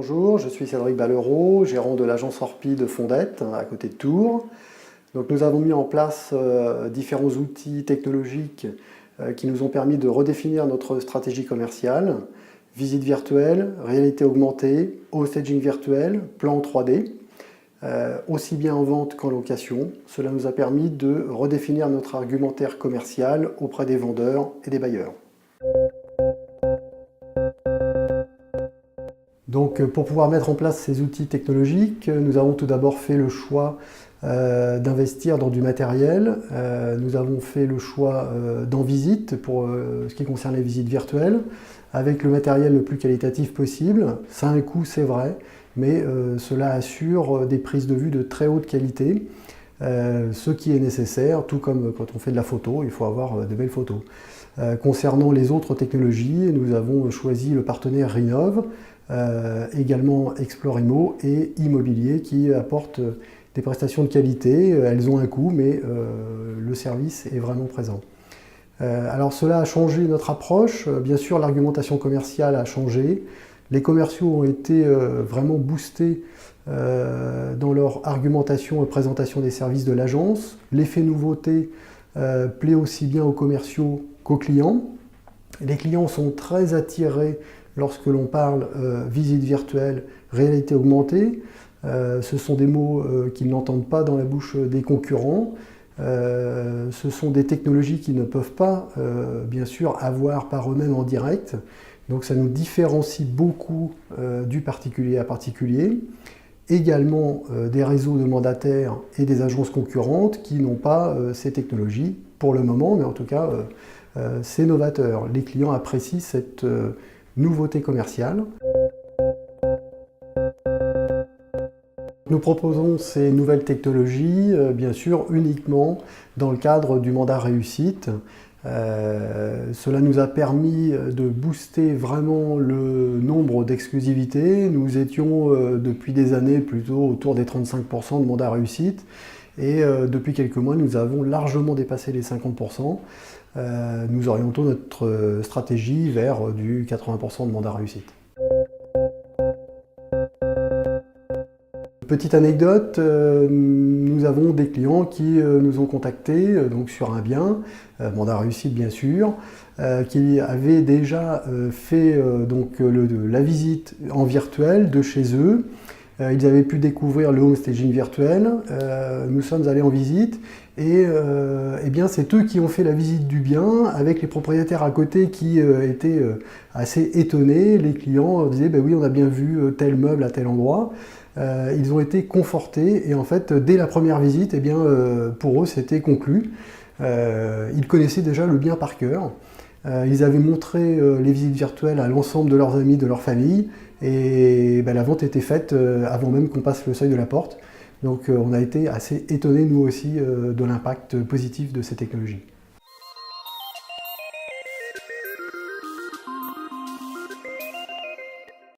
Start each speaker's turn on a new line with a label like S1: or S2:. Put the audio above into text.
S1: Bonjour, je suis Cédric Ballereau, gérant de l'agence Orpi de Fondette, à côté de Tours. Donc, nous avons mis en place différents outils technologiques qui nous ont permis de redéfinir notre stratégie commerciale. Visite virtuelle, réalité augmentée, home-staging virtuel, plan 3D, aussi bien en vente qu'en location. Cela nous a permis de redéfinir notre argumentaire commercial auprès des vendeurs et des bailleurs. Donc, pour pouvoir mettre en place ces outils technologiques, nous avons tout d'abord fait le choix d'investir dans du matériel. Nous avons fait le choix d'Envisite pour ce qui concerne les visites virtuelles, avec le matériel le plus qualitatif possible. Ça a un coût, c'est vrai, mais cela assure des prises de vue de très haute qualité, ce qui est nécessaire, tout comme quand on fait de la photo, il faut avoir de belles photos. Concernant les autres technologies, nous avons choisi le partenaire Rinov, également Explorimo et Immobilier qui apportent des prestations de qualité. Elles ont un coût, mais le service est vraiment présent. Alors cela a changé notre approche. Bien sûr, l'argumentation commerciale a changé. Les commerciaux ont été vraiment boostés dans leur argumentation et présentation des services de l'agence. L'effet nouveauté plaît aussi bien aux commerciaux qu'aux clients. Les clients sont très attirés lorsque l'on parle visite virtuelle, réalité augmentée. Ce sont des mots qu'ils n'entendent pas dans la bouche des concurrents. Ce sont des technologies qu'ils ne peuvent pas, bien sûr, avoir par eux-mêmes en direct. Donc ça nous différencie beaucoup du particulier à particulier. Également des réseaux de mandataires et des agences concurrentes qui n'ont pas ces technologies pour le moment, mais en tout cas, c'est novateur. Les clients apprécient cette nouveauté commerciale. Nous proposons ces nouvelles technologies, bien sûr, uniquement dans le cadre du mandat réussite. Cela nous a permis de booster vraiment le nombre d'exclusivités. Nous étions depuis des années plutôt autour des 35% de mandat réussite. Et depuis quelques mois, nous avons largement dépassé les 50%. Nous orientons notre stratégie vers du 80% de mandat réussite. Petite anecdote, nous avons des clients qui nous ont contactés donc sur un bien, mandat réussite bien sûr, qui avaient déjà fait donc, la visite en virtuel de chez eux. Ils avaient pu découvrir le home staging virtuel. Nous sommes allés en visite et eh bien, c'est eux qui ont fait la visite du bien avec les propriétaires à côté qui étaient assez étonnés. Les clients disaient ben oui, on a bien vu tel meuble à tel endroit. Ils ont été confortés et en fait dès la première visite, eh bien, pour eux c'était conclu. Ils connaissaient déjà le bien par cœur. Ils avaient montré les visites virtuelles à l'ensemble de leurs amis, de leur famille, et ben, la vente était faite avant même qu'on passe le seuil de la porte. Donc on a été assez étonnés nous aussi de l'impact positif de ces technologies.